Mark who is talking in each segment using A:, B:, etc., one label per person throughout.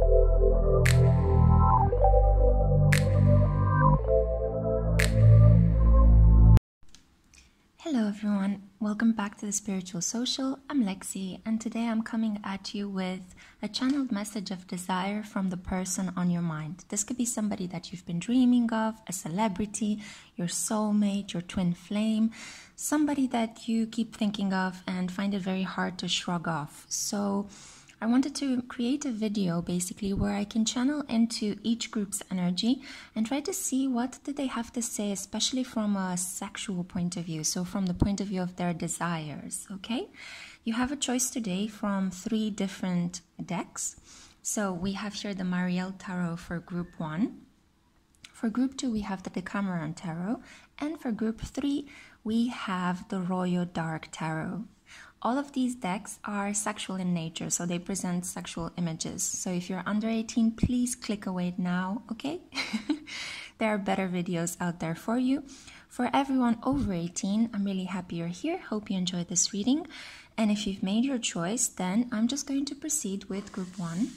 A: Hello everyone, welcome back to the Spiritual Social. I'm Lexi, and today I'm coming at you with a channeled message of desire from the person on your mind. This could be somebody that you've been dreaming of, a celebrity, your soulmate, your twin flame, somebody that you keep thinking of and find it very hard to shrug off. So I wanted to create a video basically where I can channel into each group's energy and try to see what did they have to say, especially from a sexual point of view, so from the point of view of their desires, okay? You have a choice today from 3 different decks. So we have here the Marielle Tarot for group 1. For group 2 we have the Decameron Tarot, and for group 3 we have the Royo Dark Tarot. All of these decks are sexual in nature, so they present sexual images. So if you're under 18, please click away now, okay? There are better videos out there for you. For everyone over 18, I'm really happy you're here. Hope you enjoyed this reading. And if you've made your choice, then I'm just going to proceed with group 1.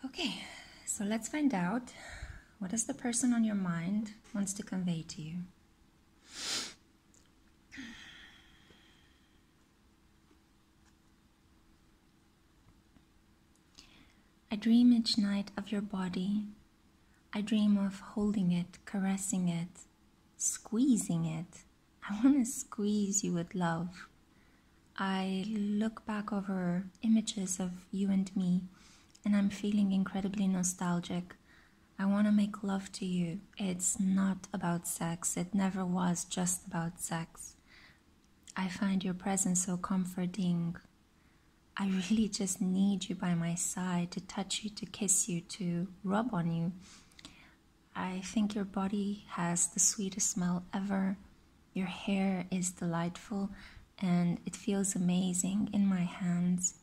A: Okay, so let's find out what is the person on your mind wants to convey to you. I dream each night of your body. I dream of holding it, caressing it, squeezing it. I want to squeeze you with love. I look back over images of you and me, and I'm feeling incredibly nostalgic. I want to make love to you. It's not about sex. It never was just about sex. I find your presence so comforting. I really just need you by my side to touch you, to kiss you, to rub on you. I think your body has the sweetest smell ever. Your hair is delightful and it feels amazing in my hands.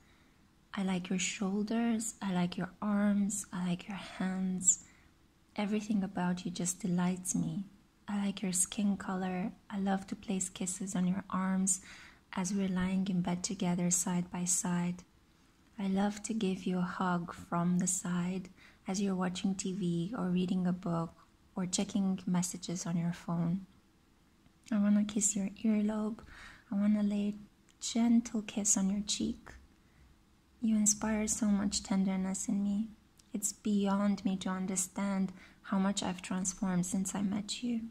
A: I like your shoulders, I like your arms, I like your hands. Everything about you just delights me. I like your skin color. I love to place kisses on your arms as we're lying in bed together side by side. I love to give you a hug from the side as you're watching TV or reading a book or checking messages on your phone. I want to kiss your earlobe. I want to lay a gentle kiss on your cheek. You inspire so much tenderness in me. It's beyond me to understand how much I've transformed since I met you.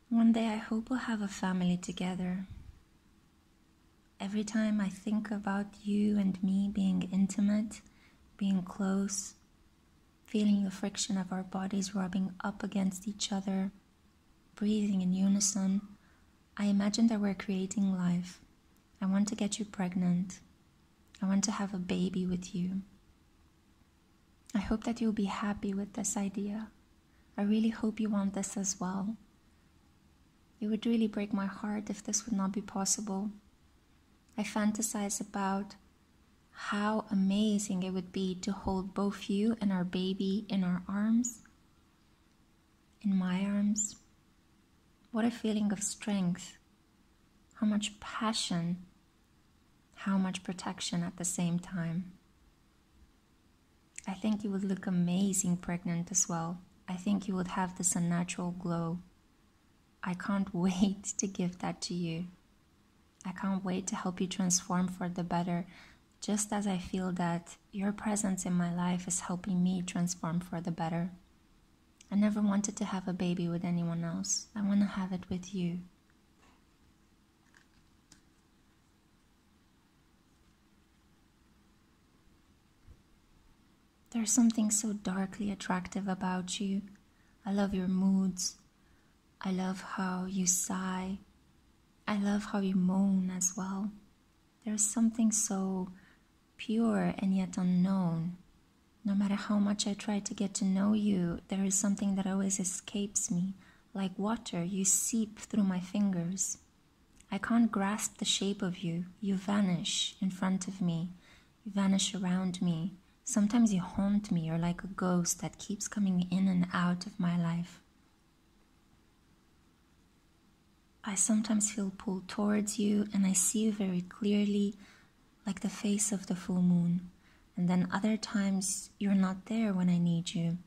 A: One day I hope we'll have a family together. Every time I think about you and me being intimate, being close, feeling the friction of our bodies rubbing up against each other, breathing in unison, I imagine that we're creating life. I want to get you pregnant. I want to have a baby with you. I hope that you'll be happy with this idea. I really hope you want this as well. It would really break my heart if this would not be possible. I fantasize about how amazing it would be to hold both you and our baby in our arms, in my arms. What a feeling of strength, how much passion, how much protection at the same time. I think you would look amazing pregnant as well. I think you would have this unnatural glow. I can't wait to give that to you. I can't wait to help you transform for the better, just as I feel that your presence in my life is helping me transform for the better. I never wanted to have a baby with anyone else. I want to have it with you. There's something so darkly attractive about you. I love your moods. I love how you sigh. I love how you moan as well. There's something so pure and yet unknown No matter how much I try to get to know you, there is something that always escapes me. Like water, you seep through my fingers. I can't grasp the shape of you. You vanish in front of me. You vanish around me. Sometimes you haunt me. You're like a ghost that keeps coming in and out of my life. I sometimes feel pulled towards you, and I see you very clearly, like the face of the full moon. And then other times you're not there when I need you.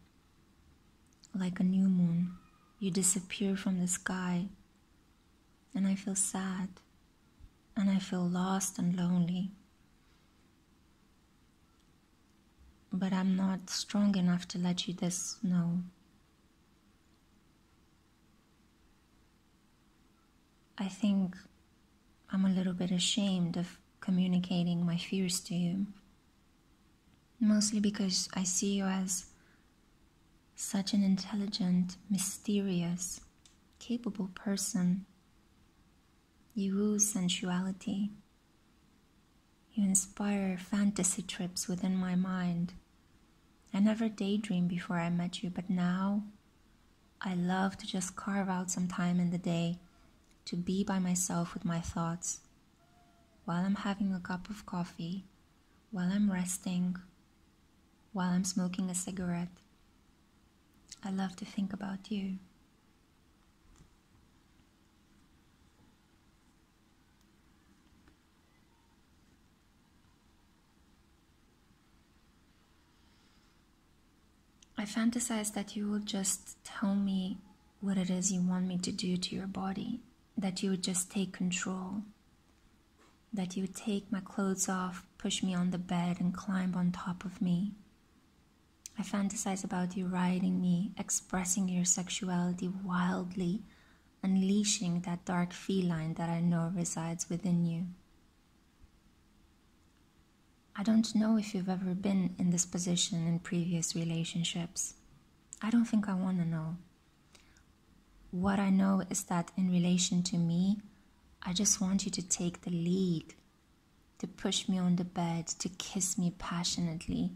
A: Like a new moon, you disappear from the sky, and I feel sad, and I feel lost and lonely. But I'm not strong enough to let you this know. I think I'm a little bit ashamed of communicating my fears to you. Mostly because I see you as such an intelligent, mysterious, capable person. You ooze sensuality. You inspire fantasy trips within my mind. I never daydreamed before I met you, but now I love to just carve out some time in the day to be by myself with my thoughts, while I'm having a cup of coffee, while I'm resting, while I'm smoking a cigarette. I love to think about you. I fantasize that you will just tell me what it is you want me to do to your body, that you would just take control, that you would take my clothes off, push me on the bed, and climb on top of me. I fantasize about you riding me, expressing your sexuality wildly, unleashing that dark feline that I know resides within you. I don't know if you've ever been in this position in previous relationships. I don't think I want to know. What I know is that in relation to me, I just want you to take the lead, to push me on the bed, to kiss me passionately,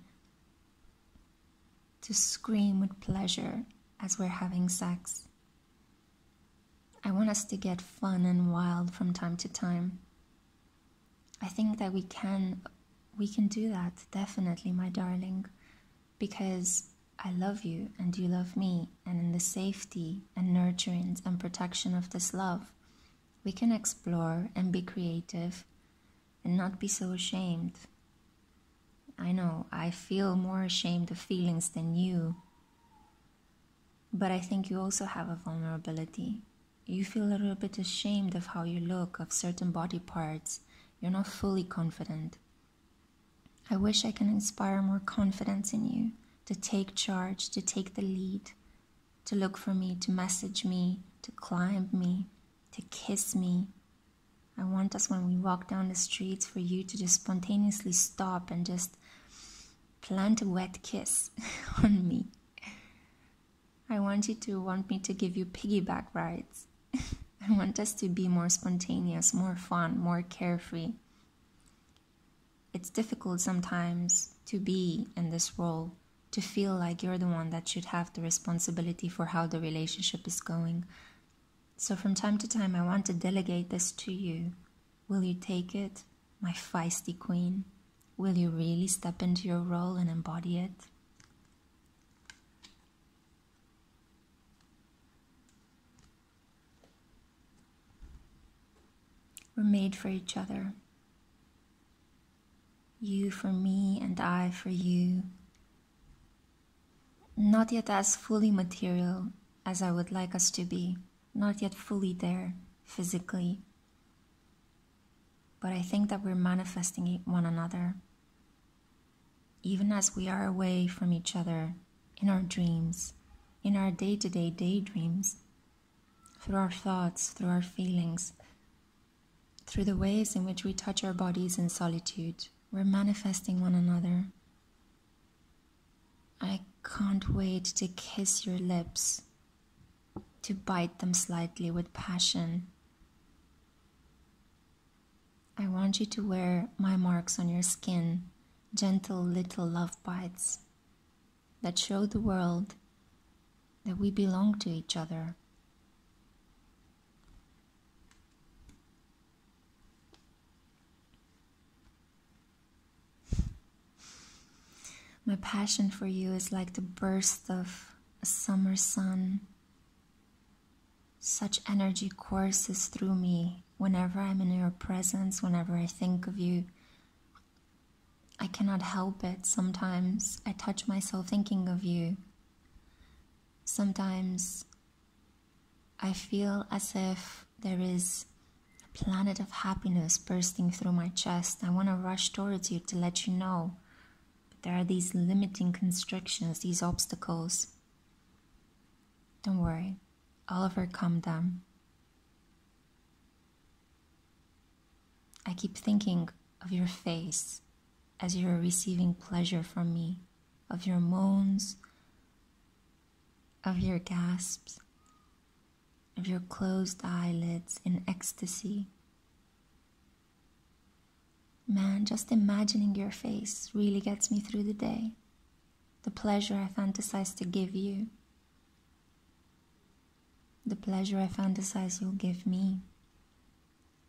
A: to scream with pleasure as we're having sex. I want us to get fun and wild from time to time. I think that we can do that, definitely, my darling, because I love you and you love me, and in the safety and nurturing and protection of this love, we can explore and be creative and not be so ashamed. I know, I feel more ashamed of feelings than you, but I think you also have a vulnerability. You feel a little bit ashamed of how you look, of certain body parts. You're not fully confident. I wish I can inspire more confidence in you, to take charge, to take the lead, to look for me, to message me, to climb me, to kiss me. I want us, when we walk down the streets, for you to just spontaneously stop and just plant a wet kiss on me. I want you to want me to give you piggyback rides. I want us to be more spontaneous, more fun, more carefree. It's difficult sometimes to be in this role, to feel like you're the one that should have the responsibility for how the relationship is going. So from time to time, I want to delegate this to you. Will you take it, my feisty queen? Will you really step into your role and embody it? We're made for each other. You for me and I for you. Not yet as fully material as I would like us to be. Not yet fully there, physically. But I think that we're manifesting one another. Even as we are away from each other in our dreams, in our day-to-day daydreams, through our thoughts, through our feelings, through the ways in which we touch our bodies in solitude, we're manifesting one another. I can't wait to kiss your lips, to bite them slightly with passion. I want you to wear my marks on your skin, gentle little love bites, that show the world that we belong to each other. My passion for you is like the burst of a summer sun. Such energy courses through me whenever I'm in your presence, whenever I think of you. I cannot help it. Sometimes I touch myself thinking of you. Sometimes I feel as if there is a planet of happiness bursting through my chest. I want to rush towards you to let you know. But there are these limiting constrictions, these obstacles. Don't worry, I'll overcome them. I keep thinking of your face as you're receiving pleasure from me, of your moans, of your gasps, of your closed eyelids in ecstasy. Man, just imagining your face really gets me through the day. The pleasure I fantasize to give you. The pleasure I fantasize you'll give me.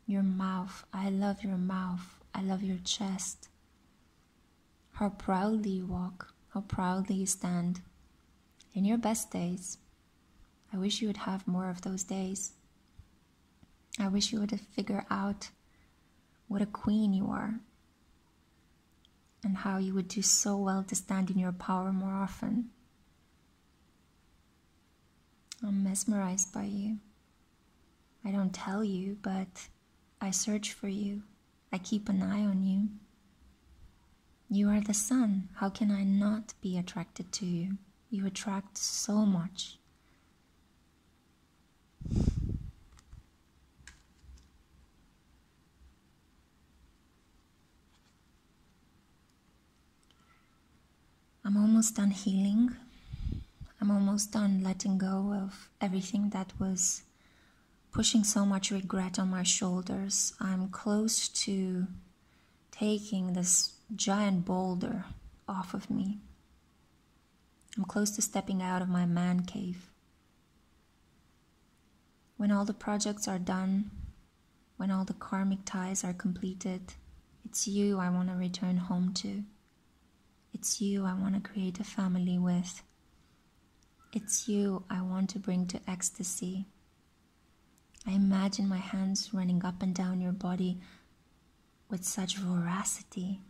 A: Your mouth, I love your mouth. I love your chest. How proudly you walk, how proudly you stand. In your best days, I wish you would have more of those days. I wish you would have figured out what a queen you are, and how you would do so well to stand in your power more often. I'm mesmerized by you. I don't tell you, but I search for you. I keep an eye on you. You are the sun. How can I not be attracted to you? You attract so much. I'm almost done healing. I'm almost done letting go of everything that was pushing so much regret on my shoulders. I'm close to taking this giant boulder off of me. I'm close to stepping out of my man cave. When all the projects are done, when all the karmic ties are completed, it's you I want to return home to. It's you I want to create a family with. It's you I want to bring to ecstasy. I imagine my hands running up and down your body with such voracity.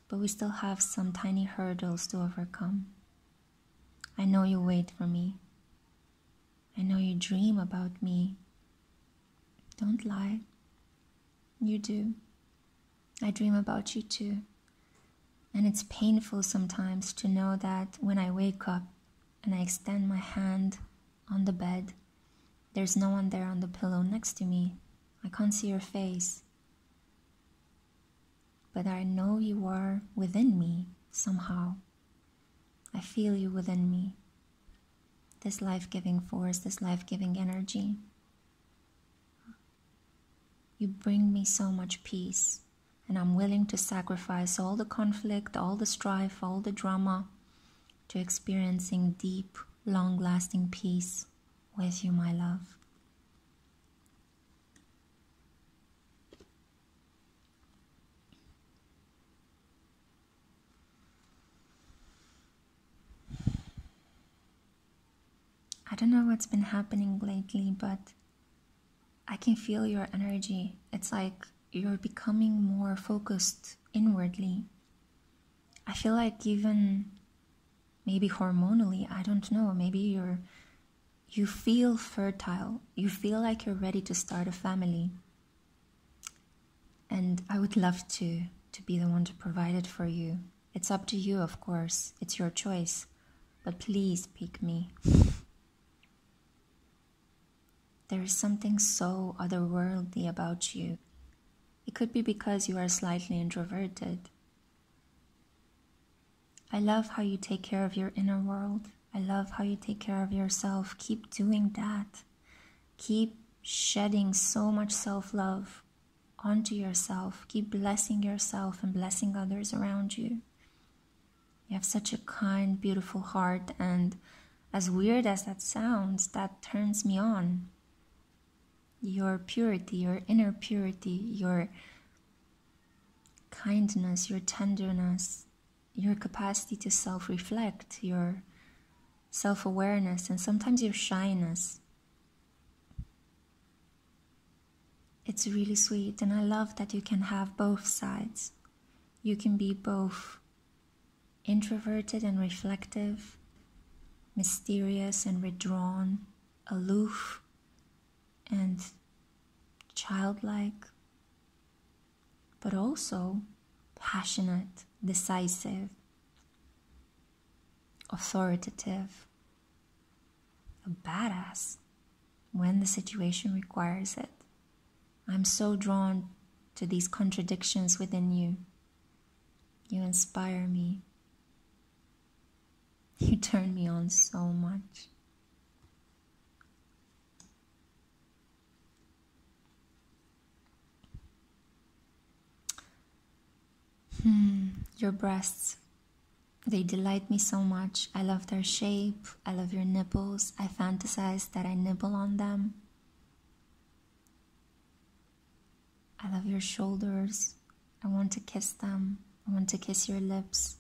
A: But we still have some tiny hurdles to overcome. I know you wait for me. I know you dream about me. Don't lie. You do. I dream about you too. And it's painful sometimes to know that when I wake up and I extend my hand on the bed, there's no one there on the pillow next to me. I can't see your face. But I know you are within me somehow. I feel you within me. This life-giving force, this life-giving energy. You bring me so much peace, and I'm willing to sacrifice all the conflict, all the strife, all the drama to experiencing deep, long-lasting peace with you, my love. I don't know what's been happening lately, but I can feel your energy. It's like you're becoming more focused inwardly. I feel like even maybe hormonally, I don't know, maybe you feel fertile. You feel like you're ready to start a family. And I would love to be the one to provide it for you. It's up to you, of course. It's your choice. But please pick me. There is something so otherworldly about you. It could be because you are slightly introverted. I love how you take care of your inner world. I love how you take care of yourself. Keep doing that. Keep shedding so much self-love. onto yourself. Keep blessing yourself and blessing others around you. You have such a kind, beautiful heart, and as weird as that sounds, that turns me on. Your purity, your inner purity, your kindness, your tenderness, your capacity to self-reflect, your self-awareness, and sometimes your shyness. It's really sweet, and I love that you can have both sides. You can be both introverted and reflective, mysterious and withdrawn, aloof and childlike, but also passionate, decisive, authoritative, a badass when the situation requires it. I'm so drawn to these contradictions within you. You inspire me. You turn me on so much. Your breasts, they delight me so much. I love their shape. I love your nipples. I fantasize that I nibble on them. I love your shoulders. I want to kiss them. I want to kiss your lips.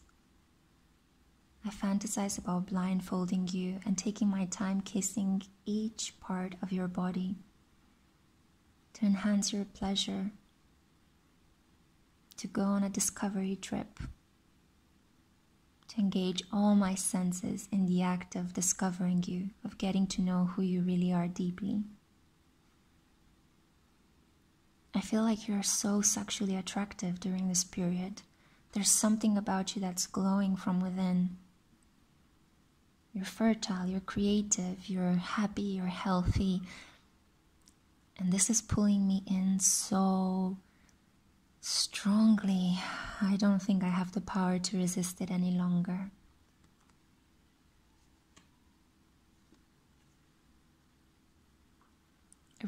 A: I fantasize about blindfolding you and taking my time kissing each part of your body to enhance your pleasure, to go on a discovery trip, to engage all my senses in the act of discovering you, of getting to know who you really are deeply. I feel like you're so sexually attractive during this period. There's something about you that's glowing from within. You're fertile, you're creative, you're happy, you're healthy. And this is pulling me in so strongly. I don't think I have the power to resist it any longer. A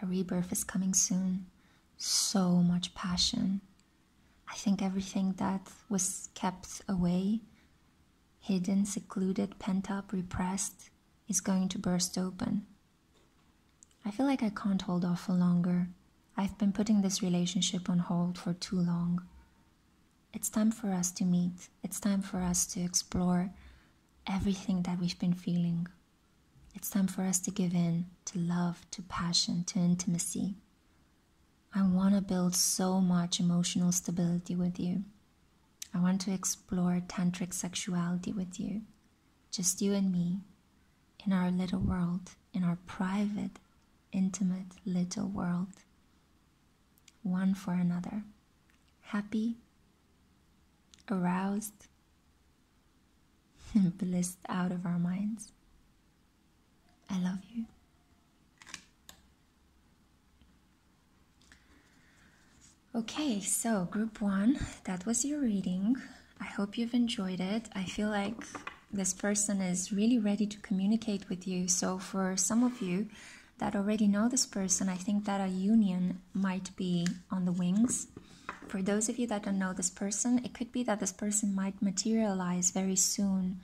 A: rebirth is coming soon. So much passion. I think everything that was kept away, hidden, secluded, pent up, repressed, is going to burst open. I feel like I can't hold off for longer. I've been putting this relationship on hold for too long. It's time for us to meet. It's time for us to explore everything that we've been feeling. It's time for us to give in to love, to passion, to intimacy. I want to build so much emotional stability with you. I want to explore tantric sexuality with you. Just you and me, in our little world, in our private, intimate little world. One for another. Happy, aroused, and blissed out of our minds. I love you. Okay, so group 1, that was your reading. I hope you've enjoyed it. I feel like this person is really ready to communicate with you. So for some of you that already know this person, I think that a union might be on the wings. For those of you that don't know this person, it could be that this person might materialize very soon.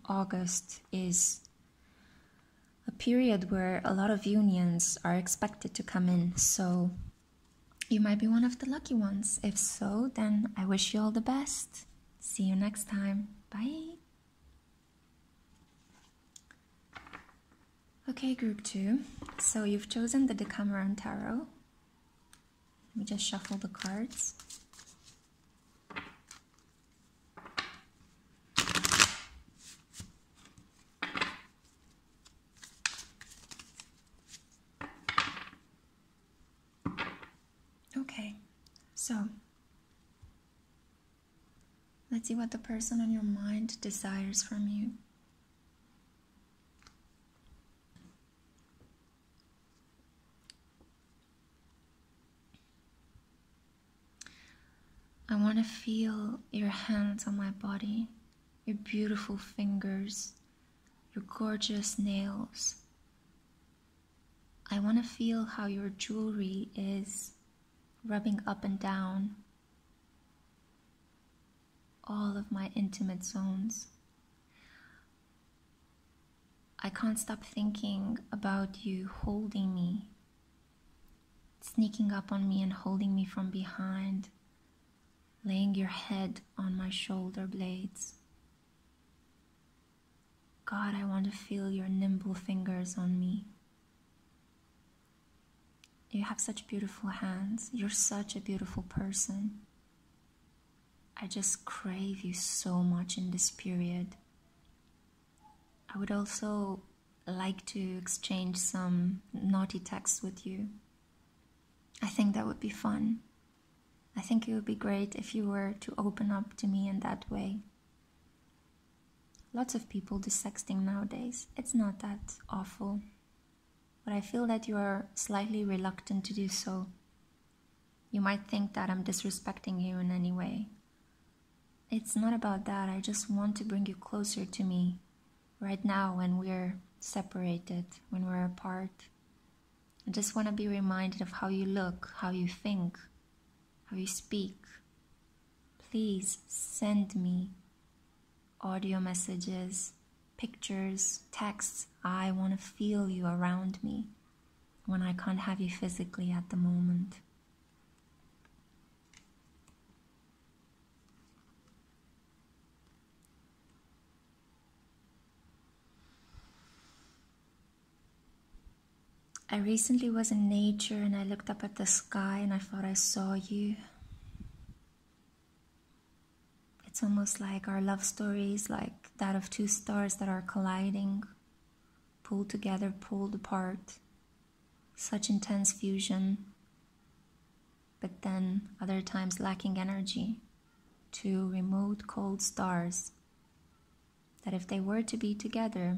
A: August is a period where a lot of unions are expected to come in. So you might be one of the lucky ones. If so, then I wish you all the best. See you next time. Bye. Okay, group 2. So you've chosen the Decameron Tarot. Let me just shuffle the cards. Okay, so let's see what the person on your mind desires from you. I want to feel your hands on my body, your beautiful fingers, your gorgeous nails. I want to feel how your jewelry is rubbing up and down all of my intimate zones. I can't stop thinking about you holding me, sneaking up on me and holding me from behind, laying your head on my shoulder blades. God, I want to feel your nimble fingers on me. You have such beautiful hands. You're such a beautiful person. I just crave you so much in this period. I would also like to exchange some naughty texts with you. I think that would be fun. I think it would be great if you were to open up to me in that way. Lots of people do sexting nowadays. It's not that awful. But I feel that you are slightly reluctant to do so. You might think that I'm disrespecting you in any way. It's not about that. I just want to bring you closer to me right now when we're separated, when we're apart. I just want to be reminded of how you look, how you think, how you speak. Please send me audio messages, pictures, texts. I want to feel you around me when I can't have you physically at the moment. I recently was in nature and I looked up at the sky and I thought I saw you. It's almost like our love story is like that of two stars that are colliding, pulled together, pulled apart. Such intense fusion, but then other times lacking energy. Two remote, cold stars that if they were to be together,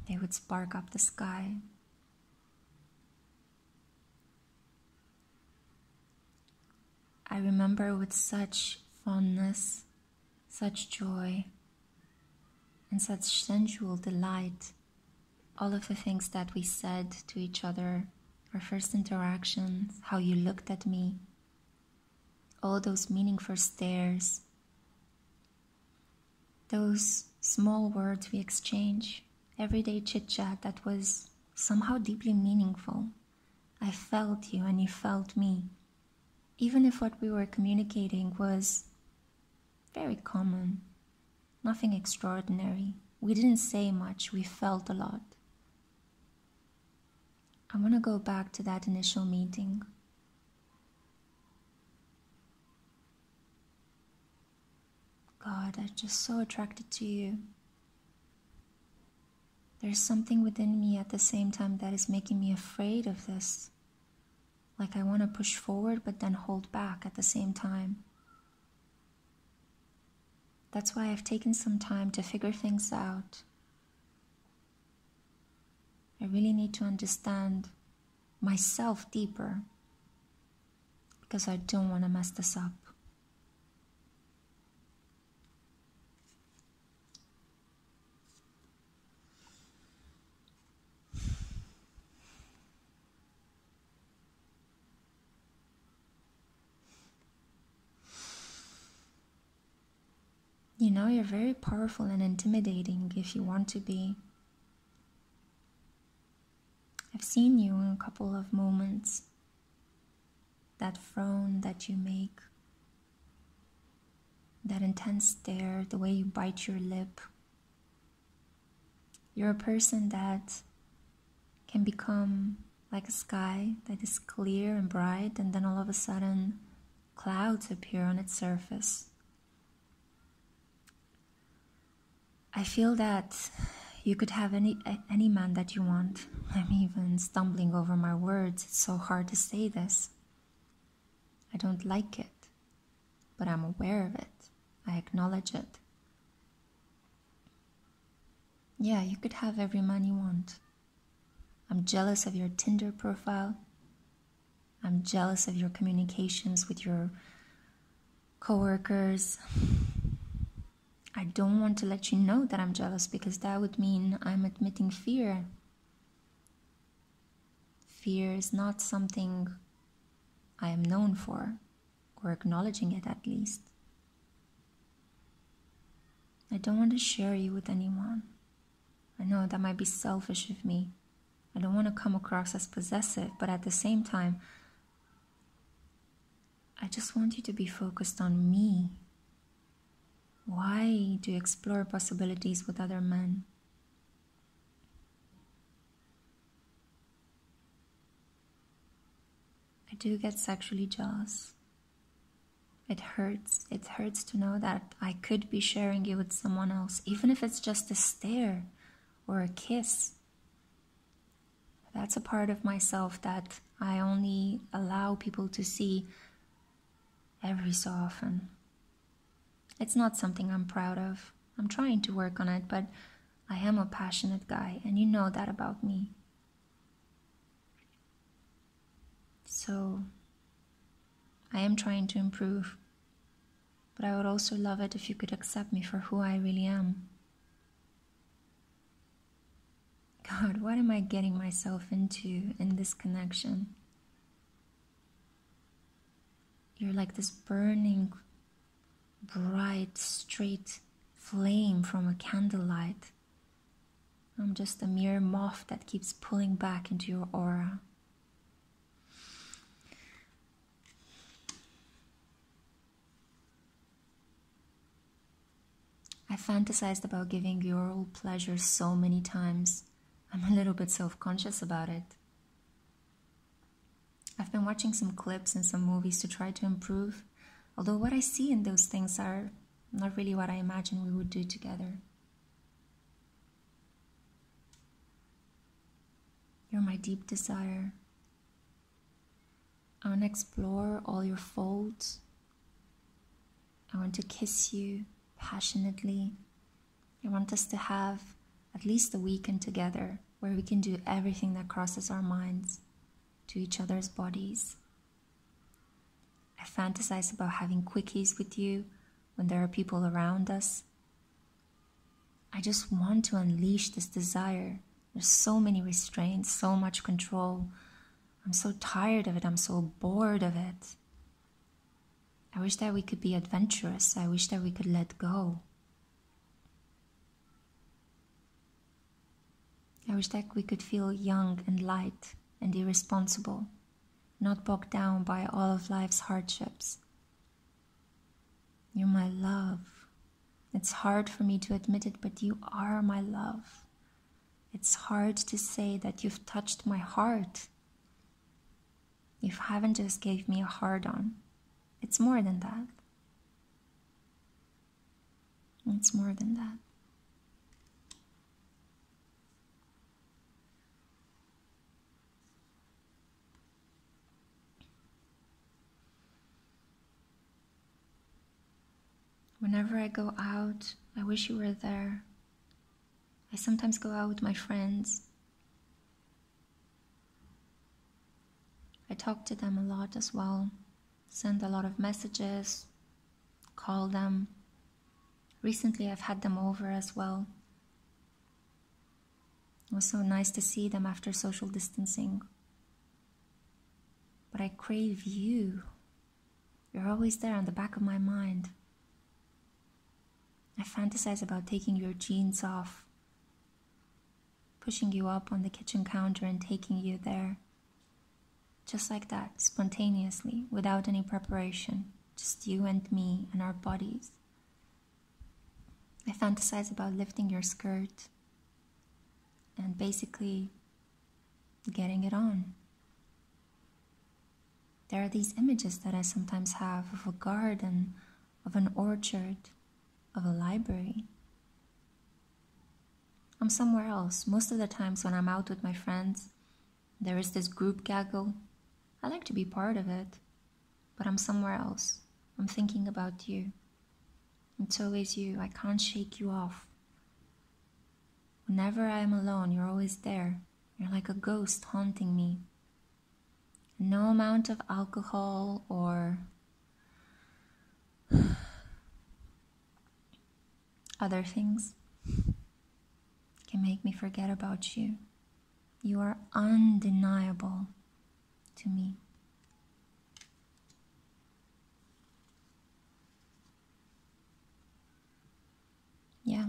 A: they would spark up the sky. I remember with such fondness, such joy, and such sensual delight, all of the things that we said to each other, our first interactions, how you looked at me, all those meaningful stares, those small words we exchange, everyday chit-chat that was somehow deeply meaningful. I felt you and you felt me. Even if what we were communicating was very common, nothing extraordinary. We didn't say much, we felt a lot. I want to go back to that initial meeting. God, I'm just so attracted to you. There's something within me at the same time that is making me afraid of this. Like I want to push forward but then hold back at the same time. That's why I've taken some time to figure things out. I really need to understand myself deeper because I don't want to mess this up. You know, you're very powerful and intimidating if you want to be. I've seen you in a couple of moments. That frown that you make, that intense stare, the way you bite your lip. You're a person that can become like a sky that is clear and bright, and then all of a sudden clouds appear on its surface. I feel that you could have any man that you want. I'm even stumbling over my words. It's so hard to say this. I don't like it, but I'm aware of it. I acknowledge it. Yeah, you could have every man you want. I'm jealous of your Tinder profile. I'm jealous of your communications with your coworkers. I don't want to let you know that I'm jealous because that would mean I'm admitting fear. fear is not something I am known for, or acknowledging it at least. I don't want to share you with anyone. I know that might be selfish of me. I don't want to come across as possessive, but at the same time, I just want you to be focused on me. Why do you explore possibilities with other men? I do get sexually jealous. It hurts. It hurts to know that I could be sharing you with someone else, even if it's just a stare or a kiss. That's a part of myself that I only allow people to see every so often. It's not something I'm proud of. I'm trying to work on it, but I am a passionate guy, and you know that about me. So, I am trying to improve, but I would also love it if you could accept me for who I really am. God, what am I getting myself into in this connection? You're like this burning, bright, straight flame from a candlelight. I'm just a mere moth that keeps pulling back into your aura. I fantasized about giving you oral pleasure so many times. I'm a little bit self-conscious about it. I've been watching some clips and some movies to try to improve, although what I see in those things are not really what I imagine we would do together. You're my deep desire. I want to explore all your folds. I want to kiss you passionately. I want us to have at least a weekend together where we can do everything that crosses our minds to each other's bodies. I fantasize about having quickies with you when there are people around us. I just want to unleash this desire. There's so many restraints, so much control. I'm so tired of it. I'm so bored of it. I wish that we could be adventurous. I wish that we could let go. I wish that we could feel young and light and irresponsible, not bogged down by all of life's hardships. You're my love. It's hard for me to admit it, but you are my love. It's hard to say that you've touched my heart. You haven't just gave me a hard-on. It's more than that. It's more than that. Whenever I go out, I wish you were there. I sometimes go out with my friends. I talk to them a lot as well, send a lot of messages, call them. Recently I've had them over as well. It was so nice to see them after social distancing. But I crave you. You're always there on the back of my mind. I fantasize about taking your jeans off, pushing you up on the kitchen counter and taking you there. Just like that, spontaneously, without any preparation. Just you and me and our bodies. I fantasize about lifting your skirt and basically getting it on. There are these images that I sometimes have of a garden, of an orchard, of a library. I'm somewhere else. Most of the times when I'm out with my friends, there is this group gaggle. I like to be part of it, but I'm somewhere else. I'm thinking about you. It's always you. I can't shake you off. Whenever I am alone, you're always there. You're like a ghost haunting me. No amount of alcohol or other things can make me forget about you. You are undeniable. to me. Yeah.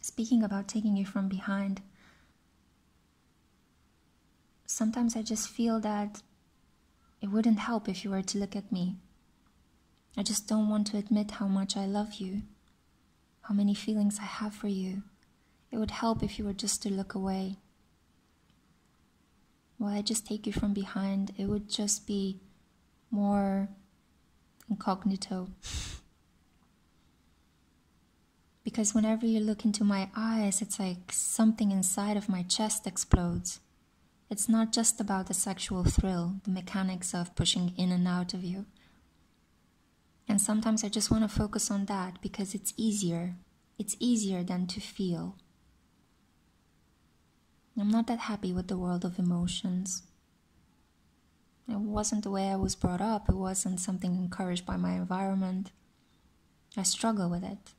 A: Speaking about taking you from behind, sometimes I just feel that it wouldn't help if you were to look at me. I just don't want to admit how much I love you, how many feelings I have for you. It would help if you were just to look away. While I just take you from behind, it would just be more incognito. Because whenever you look into my eyes, it's like something inside of my chest explodes. It's not just about the sexual thrill, the mechanics of pushing in and out of you. And sometimes I just want to focus on that because it's easier. It's easier than to feel. I'm not that happy with the world of emotions. It wasn't the way I was brought up. It wasn't something encouraged by my environment. I struggle with it.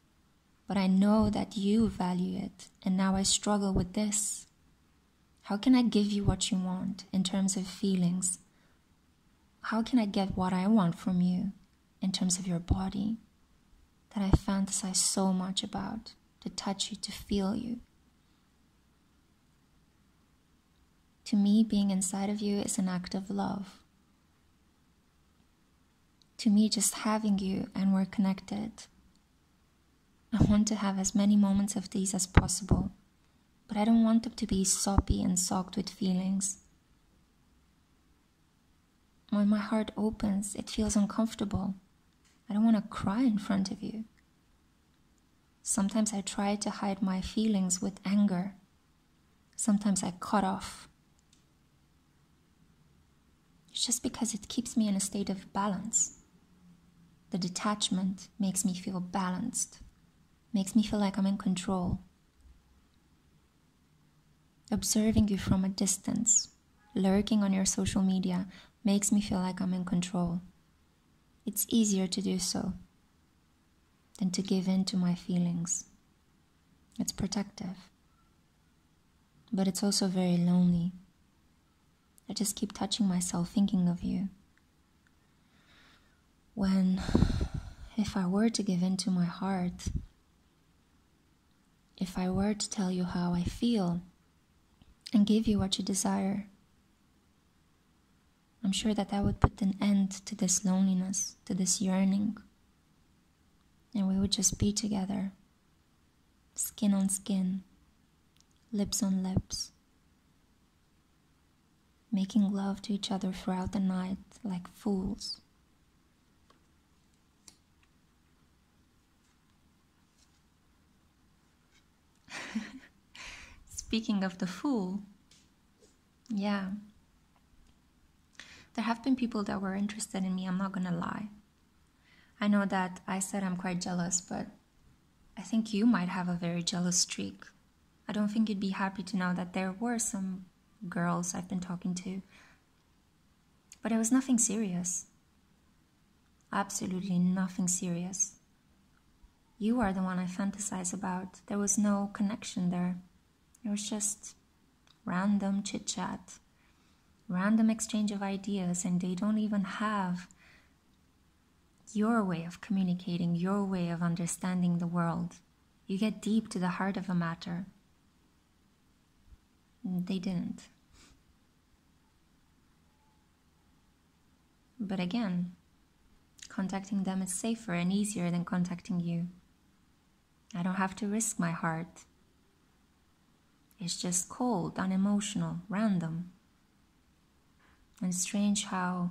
A: But I know that you value it, and now I struggle with this. How can I give you what you want in terms of feelings? How can I get what I want from you in terms of your body that I fantasize so much about, to touch you, to feel you? To me, being inside of you is an act of love. To me, just having you and we're connected. I want to have as many moments of these as possible, but I don't want them to be soppy and soaked with feelings. When my heart opens, it feels uncomfortable. I don't want to cry in front of you. Sometimes I try to hide my feelings with anger. Sometimes I cut off. It's just because it keeps me in a state of balance. The detachment makes me feel balanced. Makes me feel like I'm in control. Observing you from a distance, lurking on your social media, makes me feel like I'm in control. It's easier to do so than to give in to my feelings. It's protective. But it's also very lonely. I just keep touching myself thinking of you. If I were to give in to my heart, if I were to tell you how I feel and give you what you desire, I'm sure that would put an end to this loneliness, to this yearning. And we would just be together, skin on skin, lips on lips, making love to each other throughout the night like fools. Speaking of the fool, yeah. There have been people that were interested in me, I'm not gonna lie. I know that I said I'm quite jealous, but I think you might have a very jealous streak. I don't think you'd be happy to know that there were some girls I've been talking to. But it was nothing serious. Absolutely nothing serious. You are the one I fantasize about. There was no connection there. It was just random chit-chat, random exchange of ideas, and they don't even have your way of communicating, your way of understanding the world. You get deep to the heart of a matter. They didn't. But again, contacting them is safer and easier than contacting you. I don't have to risk my heart. It's just cold, unemotional, random. And it's strange how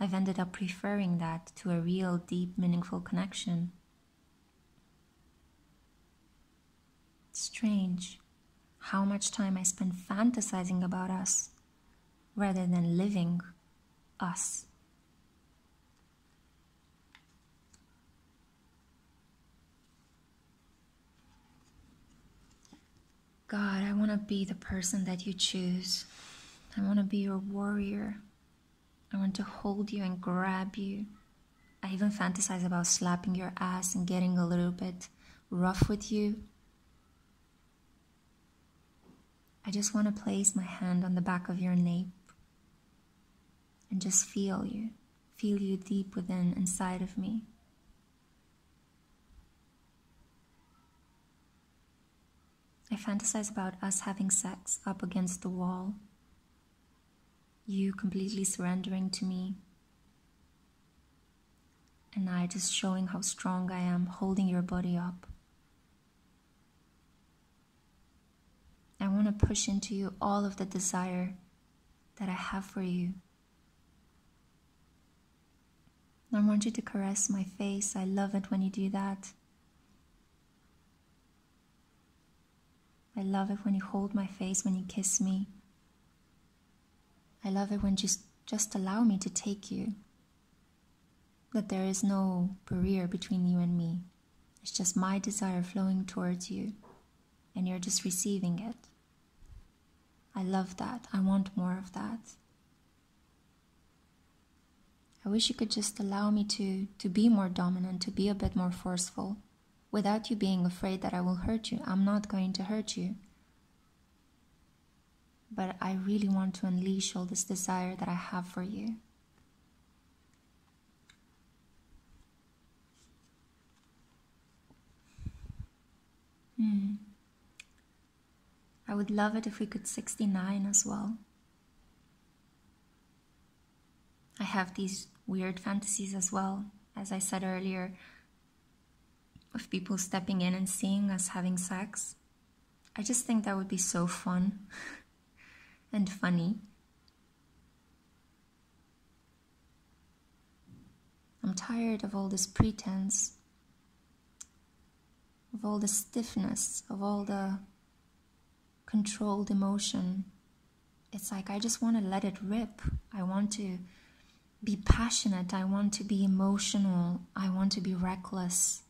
A: I've ended up preferring that to a real, deep, meaningful connection. It's strange how much time I spend fantasizing about us rather than living us. God, I want to be the person that you choose. I want to be your warrior. I want to hold you and grab you. I even fantasize about slapping your ass and getting a little bit rough with you. I just want to place my hand on the back of your nape and just feel you deep within, inside of me. I fantasize about us having sex up against the wall, you completely surrendering to me, and I just showing how strong I am, holding your body up. I want to push into you all of the desire that I have for you. I want you to caress my face. I love it when you do that. I love it when you hold my face, when you kiss me. I love it when you just allow me to take you. That there is no barrier between you and me. It's just my desire flowing towards you, and you're just receiving it. I love that. I want more of that. I wish you could just allow me to be more dominant, to be a bit more forceful, without you being afraid that I will hurt you. I'm not going to hurt you. But I really want to unleash all this desire that I have for you. I would love it if we could 69 as well. I have these weird fantasies as well, as I said earlier, of people stepping in and seeing us having sex. I just think that would be so fun and funny. I'm tired of all this pretense, of all the stiffness, of all the controlled emotion. It's like I just want to let it rip. I want to be passionate. I want to be emotional. I want to be reckless.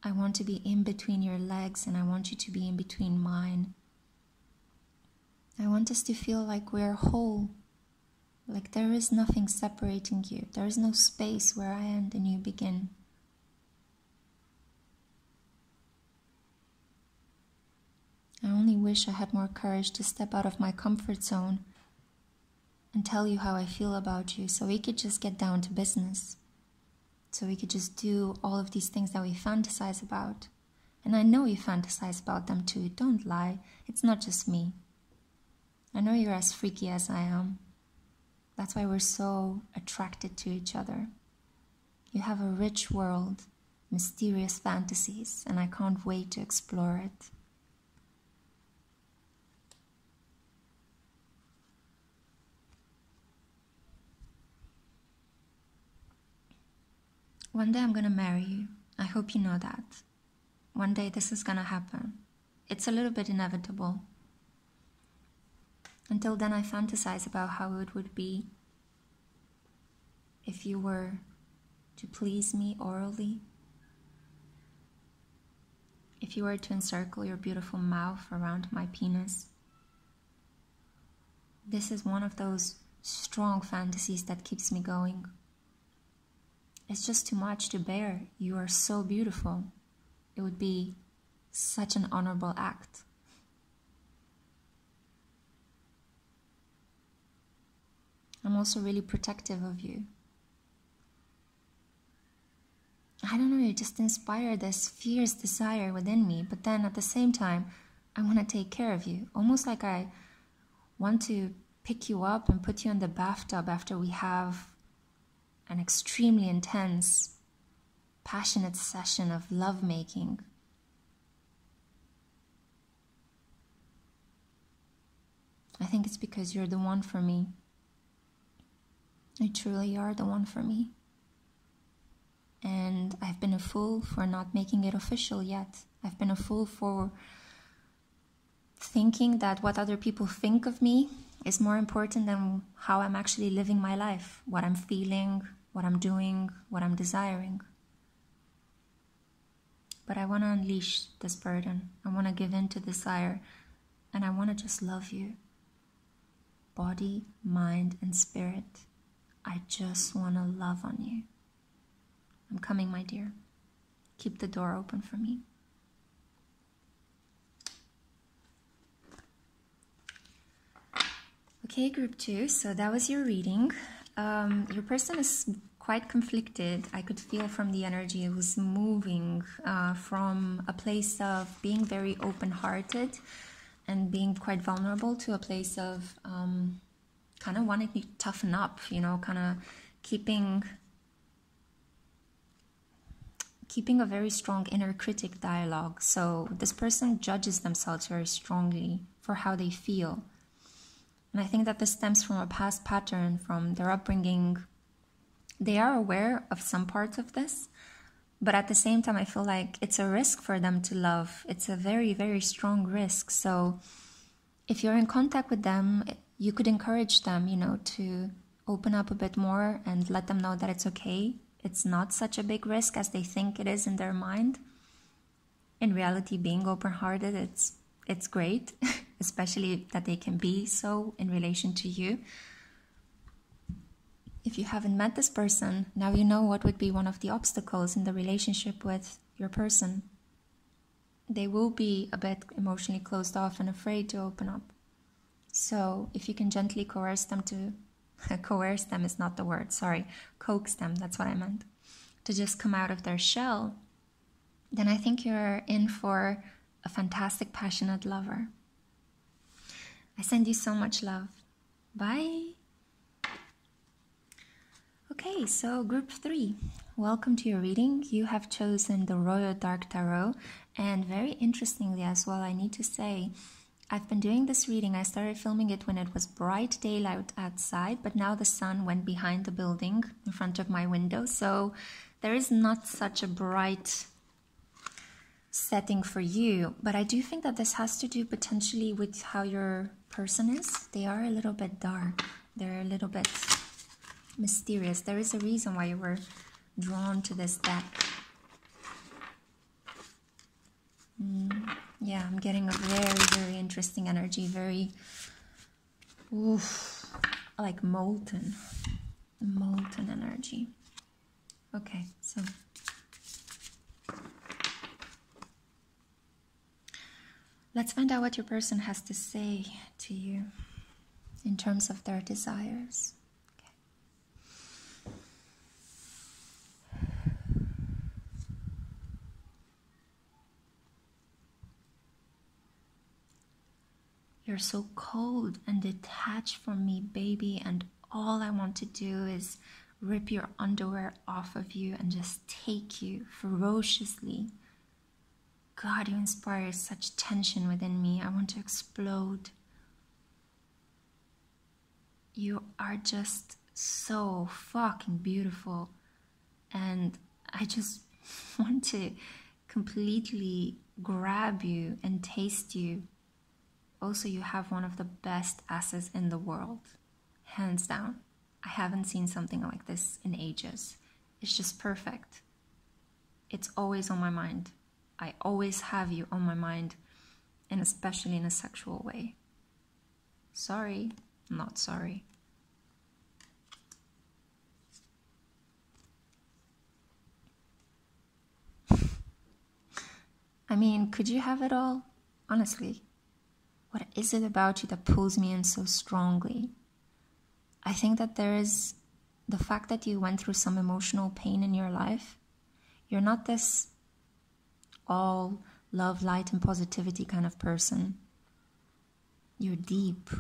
A: I want to be in between your legs, and I want you to be in between mine. I want us to feel like we're whole, like there is nothing separating you. There is no space where I end and you begin. I only wish I had more courage to step out of my comfort zone and tell you how I feel about you, so we could just get down to business. So we could just do all of these things that we fantasize about. And I know you fantasize about them too. Don't lie. It's not just me. I know you're as freaky as I am. That's why we're so attracted to each other. You have a rich world, mysterious fantasies, and I can't wait to explore it. One day I'm gonna marry you. I hope you know that. One day this is gonna happen. It's a little bit inevitable. Until then, I fantasize about how it would be if you were to please me orally, if you were to encircle your beautiful mouth around my penis. This is one of those strong fantasies that keeps me going. It's just too much to bear. You are so beautiful. It would be such an honorable act. I'm also really protective of you. I don't know, you just inspire this fierce desire within me, but then at the same time, I want to take care of you. Almost like I want to pick you up and put you in the bathtub after we have an extremely intense, passionate session of lovemaking. I think it's because you're the one for me. You truly are the one for me. And I've been a fool for not making it official yet. I've been a fool for thinking that what other people think of me is more important than how I'm actually living my life, what I'm feeling, what I'm doing, what I'm desiring. But I want to unleash this burden. I want to give in to desire, and I want to just love you. Body, mind, and spirit. I just want to love on you. I'm coming, my dear. Keep the door open for me. Okay, group 2, so that was your reading. Your person is quite conflicted. I could feel from the energy it was moving from a place of being very open-hearted and being quite vulnerable to a place of kind of wanting to toughen up, you know, kind of keeping a very strong inner critic dialogue. So this person judges themselves very strongly for how they feel. And I think that this stems from a past pattern, from their upbringing. They are aware of some parts of this, but at the same time, I feel like it's a risk for them to love. It's a very, very strong risk. So if you're in contact with them, you could encourage them, you know, to open up a bit more and let them know that it's okay. It's not such a big risk as they think it is in their mind. In reality, being open-hearted, it's great, especially that they can be so in relation to you. If you haven't met this person, now you know what would be one of the obstacles in the relationship with your person. They will be a bit emotionally closed off and afraid to open up. So if you can gently coerce them to, coerce them is not the word, sorry, coax them, that's what I meant, to just come out of their shell, then I think you're in for a fantastic, passionate lover. I send you so much love. Bye. Okay, so group 3, welcome to your reading. You have chosen the Royo Dark Tarot, and very interestingly as well, I need to say, I've been doing this reading. I started filming it when it was bright daylight outside, but now the sun went behind the building in front of my window, so there is not such a bright setting for you. But I do think that this has to do potentially with how your person is. They are a little bit dark. They're a little bit mysterious. There is a reason why you were drawn to this deck. Yeah, I'm getting a very, very interesting energy, very, like molten energy. Okay, so let's find out what your person has to say to you in terms of their desires. You're so cold and detached from me, baby, and all I want to do is rip your underwear off of you and just take you ferociously. God, you inspire such tension within me. I want to explode. You are just so fucking beautiful, and I just want to completely grab you and taste you. Also, you have one of the best asses in the world, hands down. I haven't seen something like this in ages. It's just perfect. It's always on my mind. I always have you on my mind, and especially in a sexual way. Sorry, not sorry. I mean, could you have it all? Honestly. What is it about you that pulls me in so strongly? I think that there is the fact that you went through some emotional pain in your life. You're not this all love, light, and positivity kind of person. You're deep.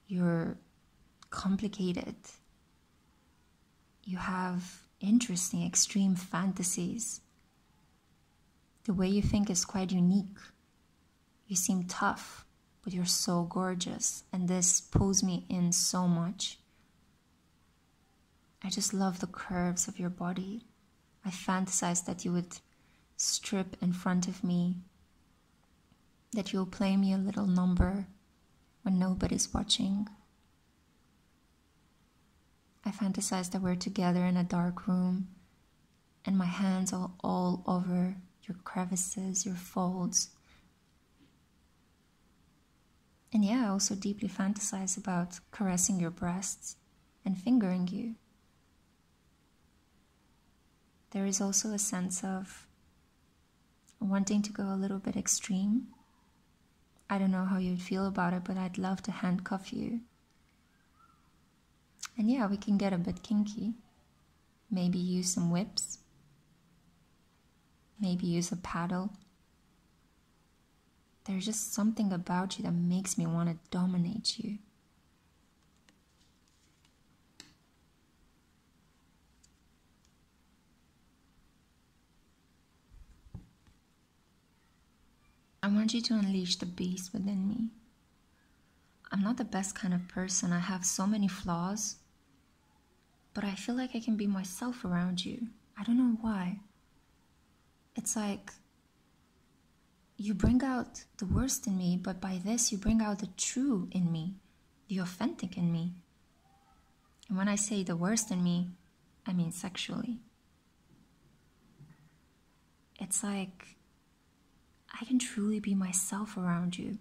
A: You're complicated. You have interesting, extreme fantasies. The way you think is quite unique. You seem tough, but you're so gorgeous, and this pulls me in so much. I just love the curves of your body. I fantasize that you would strip in front of me, that you'll play me a little number when nobody's watching. I fantasize that we're together in a dark room, and my hands are all over your crevices, your folds. And yeah, I also deeply fantasize about caressing your breasts and fingering you. There is also a sense of wanting to go a little bit extreme. I don't know how you'd feel about it, but I'd love to handcuff you And yeah, we can get a bit kinky. Maybe use some whips. Maybe use a paddle. There's just something about you that makes me want to dominate you. I want you to unleash the beast within me. I'm not the best kind of person. I have so many flaws. But I feel like I can be myself around you. I don't know why. It's like you bring out the worst in me, but by this you bring out the true in me, the authentic in me. And when I say the worst in me, I mean sexually. It's like I can truly be myself around you.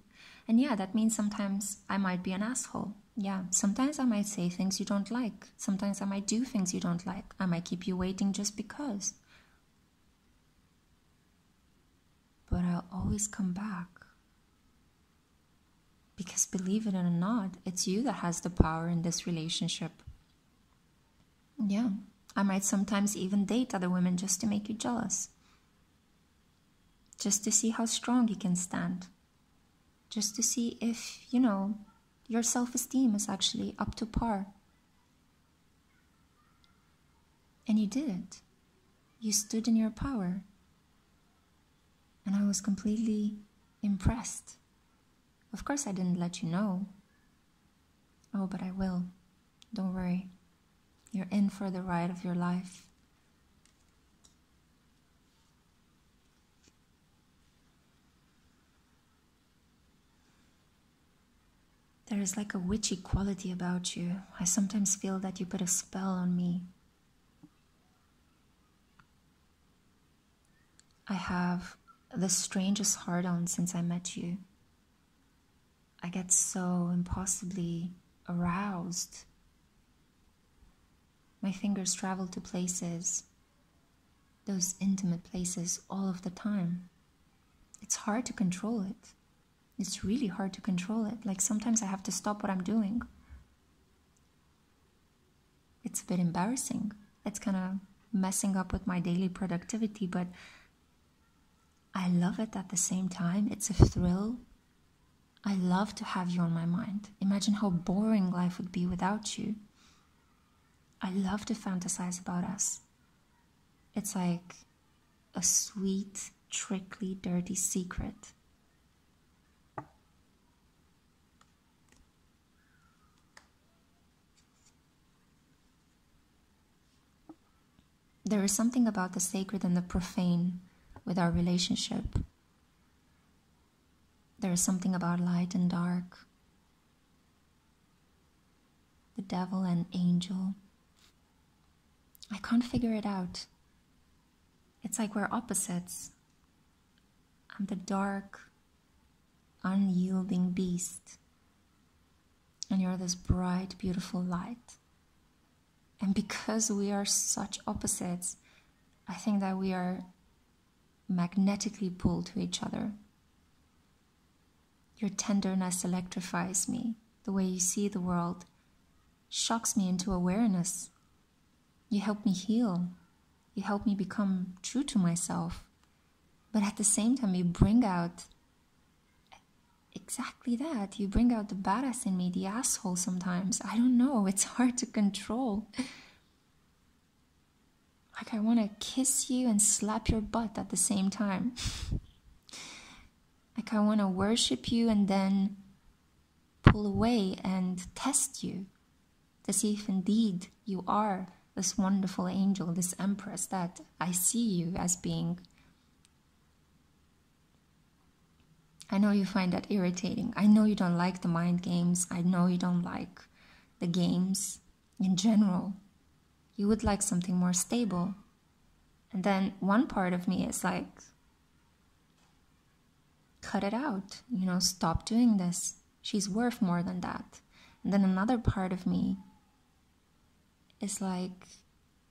A: And yeah, that means sometimes I might be an asshole. Yeah, sometimes I might say things you don't like. Sometimes I might do things you don't like. I might keep you waiting just because. But I'll always come back. Because believe it or not, it's you that has the power in this relationship. Yeah, I might sometimes even date other women just to make you jealous. Just to see how strong you can stand. Just to see if, your self-esteem is actually up to par. And you did it. You stood in your power. And I was completely impressed. Of course I didn't let you know. Oh, but I will. Don't worry. You're in for the ride of your life. There is like a witchy quality about you. I sometimes feel that you put a spell on me. I have the strangest heart-on since I met you. I get so impossibly aroused. My fingers travel to places, those intimate places, all of the time. It's hard to control it. It's really hard to control it. Like sometimes I have to stop what I'm doing. It's a bit embarrassing. It's kind of messing up with my daily productivity, but I love it at the same time. It's a thrill. I love to have you on my mind. Imagine how boring life would be without you. I love to fantasize about us. It's like a sweet, trickly, dirty secret. There is something about the sacred and the profane with our relationship. There is something about light and dark, the devil and angel. I can't figure it out. It's like we're opposites. I'm the dark, unyielding beast, and you're this bright, beautiful light. And because we are such opposites, I think that we are magnetically pulled to each other. Your tenderness electrifies me. The way you see the world shocks me into awareness. You help me heal. You help me become true to myself. But at the same time, you bring out exactly that. You bring out the badass in me, the asshole sometimes. I don't know. It's hard to control. Like I want to kiss you and slap your butt at the same time. Like I want to worship you and then pull away and test you to see if indeed you are this wonderful angel, this empress that I see you as being. I know you find that irritating. I know you don't like the mind games. I know you don't like the games in general. You would like something more stable. And then one part of me is like, cut it out. Stop doing this. She's worth more than that. And then another part of me is like,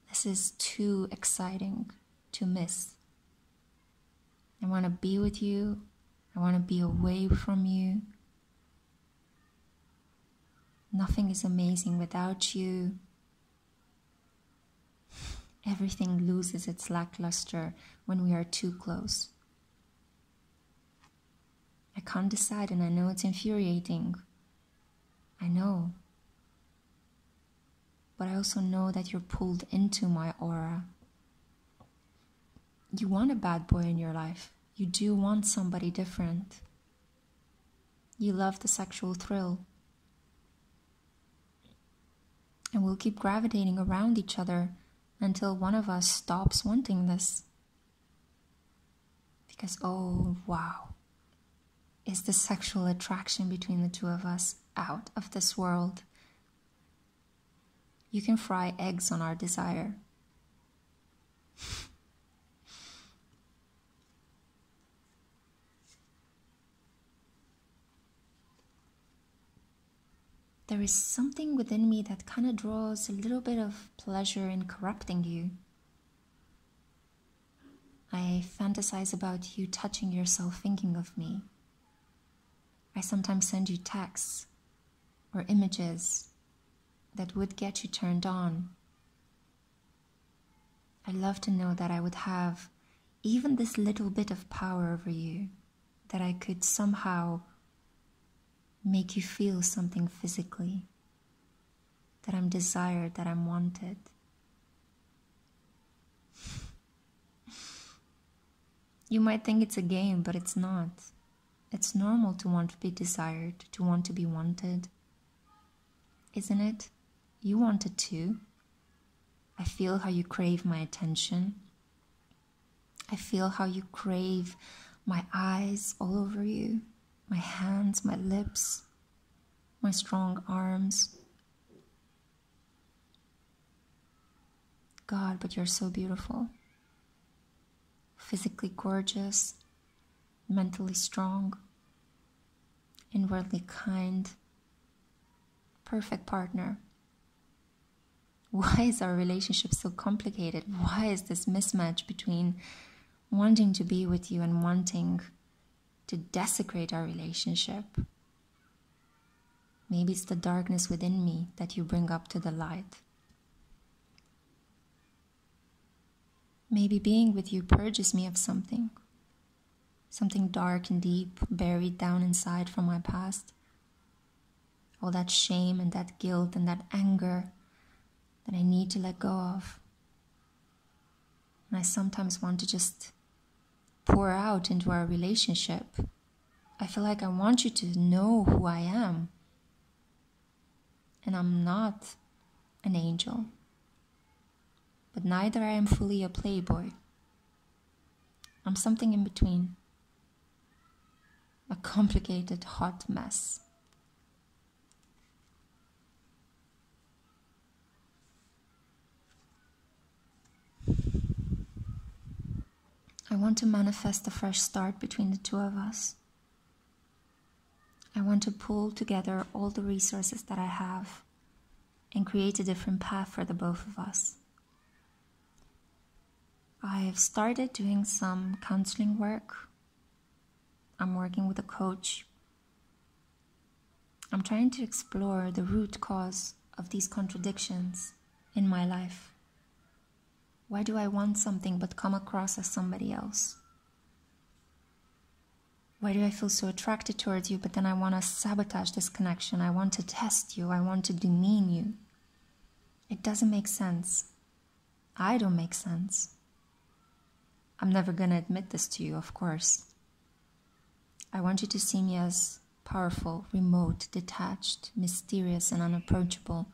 A: this is too exciting to miss. I want to be with you. I want to be away from you. Nothing is amazing without you. Everything loses its lackluster when we are too close. I can't decide, and I know it's infuriating. I know. But I also know that you're pulled into my aura. You want a bad boy in your life. You do want somebody different. You love the sexual thrill. And we'll keep gravitating around each other until one of us stops wanting this. Because, oh wow, is the sexual attraction between the two of us out of this world? You can fry eggs on our desire. There is something within me that kind of draws a little bit of pleasure in corrupting you. I fantasize about you touching yourself thinking of me. I sometimes send you texts or images that would get you turned on. I love to know that I would have even this little bit of power over you, that I could somehow make you feel something physically, that I'm desired, that I'm wanted. You might think it's a game, but it's not. It's normal to want to be desired, to want to be wanted. Isn't it? You want it too. I feel how you crave my attention. I feel how you crave my eyes all over you, my hands, my lips, my strong arms. God, but you're so beautiful. Physically gorgeous, mentally strong, inwardly kind, perfect partner. Why is our relationship so complicated? Why is this mismatch between wanting to be with you and wanting to desecrate our relationship? Maybe it's the darkness within me that you bring up to the light. Maybe being with you purges me of something dark and deep, buried down inside from my past. All that shame and that guilt and that anger that I need to let go of. And I sometimes want to just pour out into our relationship. I feel like I want you to know who I am. And I'm not an angel. But neither I am fully a playboy. I'm something in between. A complicated, hot mess. I want to manifest a fresh start between the two of us. I want to pull together all the resources that I have and create a different path for the both of us. I've started doing some counseling work. I'm working with a coach. I'm trying to explore the root cause of these contradictions in my life. Why do I want something but come across as somebody else? Why do I feel so attracted towards you, but then I want to sabotage this connection? I want to test you. I want to demean you. It doesn't make sense. I don't make sense. I'm never going to admit this to you, of course. I want you to see me as powerful, remote, detached, mysterious, and unapproachable.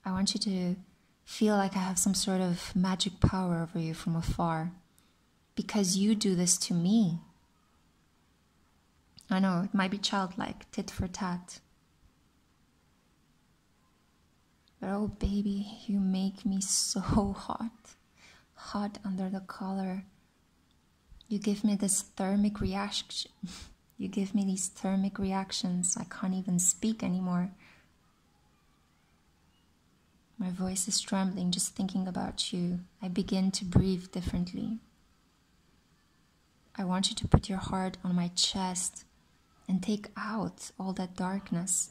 A: I want you to feel like I have some sort of magic power over you from afar. Because you do this to me. I know, it might be childlike, tit for tat. But oh baby, you make me so hot. Hot under the collar. You give me this thermic reaction. You give me these thermic reactions. I can't even speak anymore. My voice is trembling just thinking about you. I begin to breathe differently. I want you to put your heart on my chest and take out all that darkness.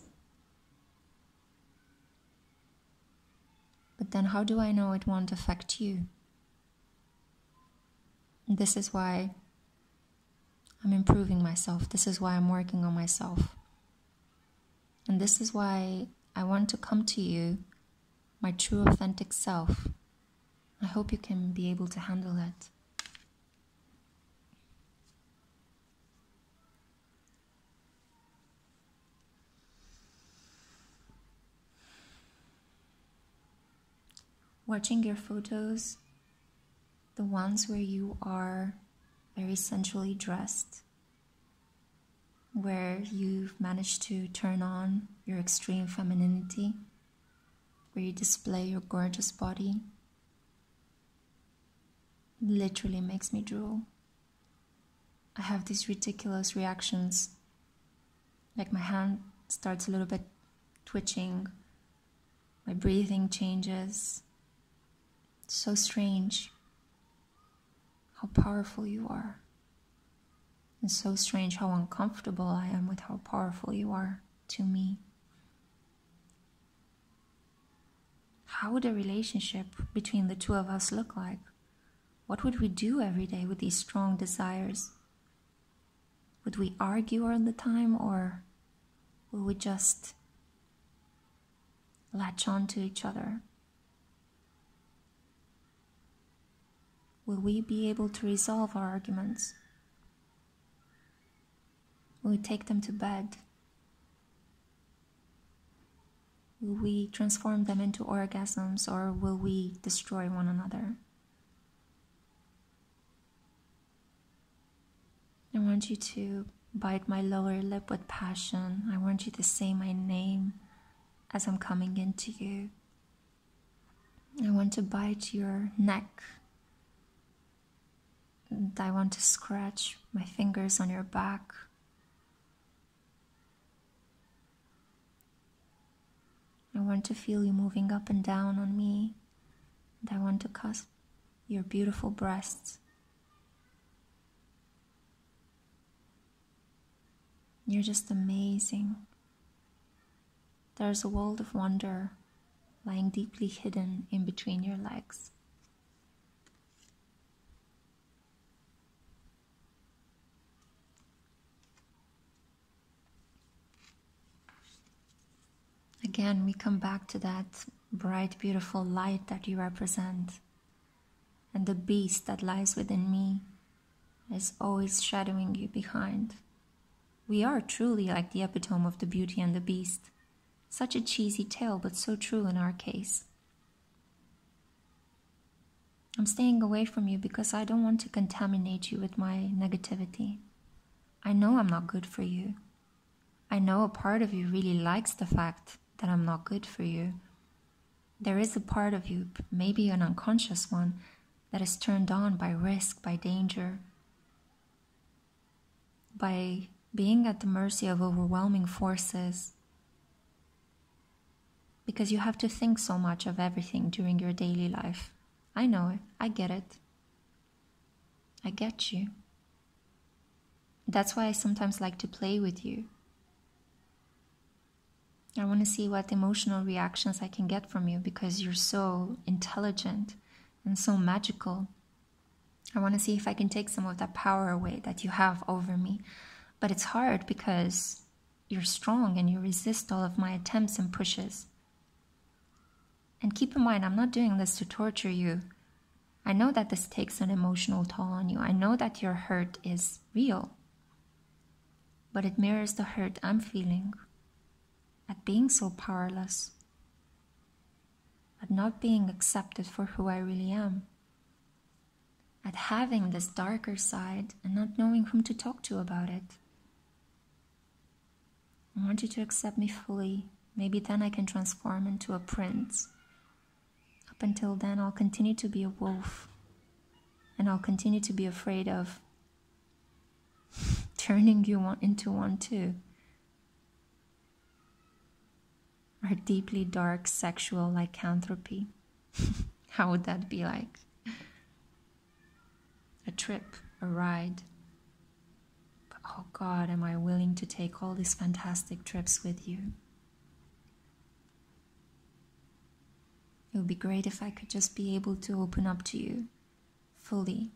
A: But then how do I know it won't affect you? This is why I'm improving myself. This is why I'm working on myself. And this is why I want to come to you, my true authentic self. I hope you can be able to handle it. Watching your photos, the ones where you are very sensually dressed, where you've managed to turn on your extreme femininity, where you display your gorgeous body, literally makes me drool. I have these ridiculous reactions, like my hand starts a little bit twitching, my breathing changes. It's so strange how powerful you are. It's so strange how uncomfortable I am with how powerful you are to me. How would a relationship between the two of us look like? What would we do every day with these strong desires? Would we argue all the time, or will we just latch on to each other? Will we be able to resolve our arguments? Will we take them to bed? Will we transform them into orgasms, or will we destroy one another? I want you to bite my lower lip with passion. I want you to say my name as I'm coming into you. I want to bite your neck. And I want to scratch my fingers on your back. I want to feel you moving up and down on me. And I want to cusp your beautiful breasts. You're just amazing. There's a world of wonder lying deeply hidden in between your legs. Again, we come back to that bright, beautiful light that you represent. And the beast that lies within me is always shadowing you behind. We are truly like the epitome of the Beauty and the Beast. Such a cheesy tale, but so true in our case. I'm staying away from you because I don't want to contaminate you with my negativity. I know I'm not good for you. I know a part of you really likes the fact that I'm not good for you. There is a part of you, maybe an unconscious one, that is turned on by risk, by danger, by being at the mercy of overwhelming forces, because you have to think so much of everything during your daily life. I know it. I get it. I get you. That's why I sometimes like to play with you. I want to see what emotional reactions I can get from you, because you're so intelligent and so magical. I want to see if I can take some of that power away that you have over me. But it's hard because you're strong and you resist all of my attempts and pushes. And keep in mind, I'm not doing this to torture you. I know that this takes an emotional toll on you. I know that your hurt is real. But it mirrors the hurt I'm feeling at being so powerless, at not being accepted for who I really am, at having this darker side and not knowing whom to talk to about it. I want you to accept me fully. Maybe then I can transform into a prince. Up until then, I'll continue to be a wolf. And I'll continue to be afraid of turning you into one too. Or deeply dark sexual lycanthropy. How would that be like? A trip, a ride. Oh God, am I willing to take all these fantastic trips with you? It would be great if I could just be able to open up to you fully.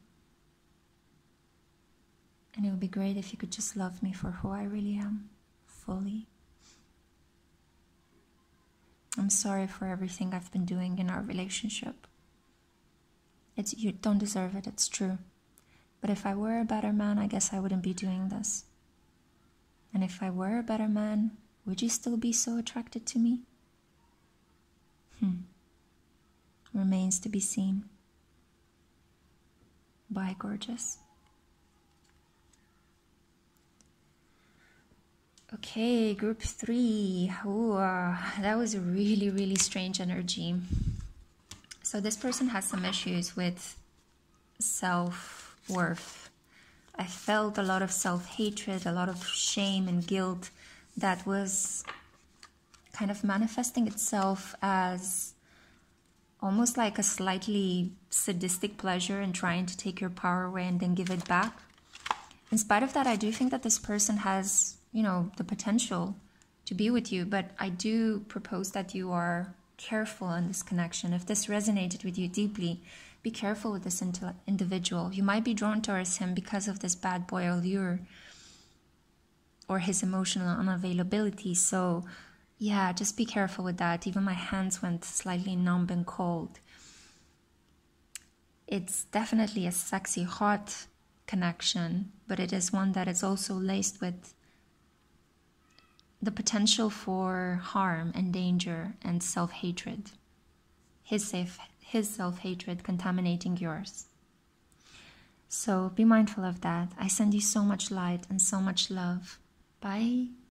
A: And it would be great if you could just love me for who I really am, fully. I'm sorry for everything I've been doing in our relationship. You don't deserve it, it's true. But if I were a better man, I guess I wouldn't be doing this. And if I were a better man, would you still be so attracted to me? Remains to be seen. Bye, gorgeous. Okay, group 3. Ooh, that was a really, really strange energy. So this person has some issues with self-worth. I felt a lot of self-hatred, a lot of shame and guilt that was kind of manifesting itself as almost like a slightly sadistic pleasure in trying to take your power away and then give it back. In spite of that, I do think that this person has, you know, the potential to be with you, but I do propose that you are careful in this connection. If this resonated with you deeply, be careful with this individual. You might be drawn towards him because of this bad boy allure or his emotional unavailability. So yeah, just be careful with that. Even my hands went slightly numb and cold. It's definitely a sexy, hot connection, but it is one that is also laced with the potential for harm and danger and self-hatred. His self-hatred contaminating yours. So be mindful of that. I send you so much light and so much love. Bye.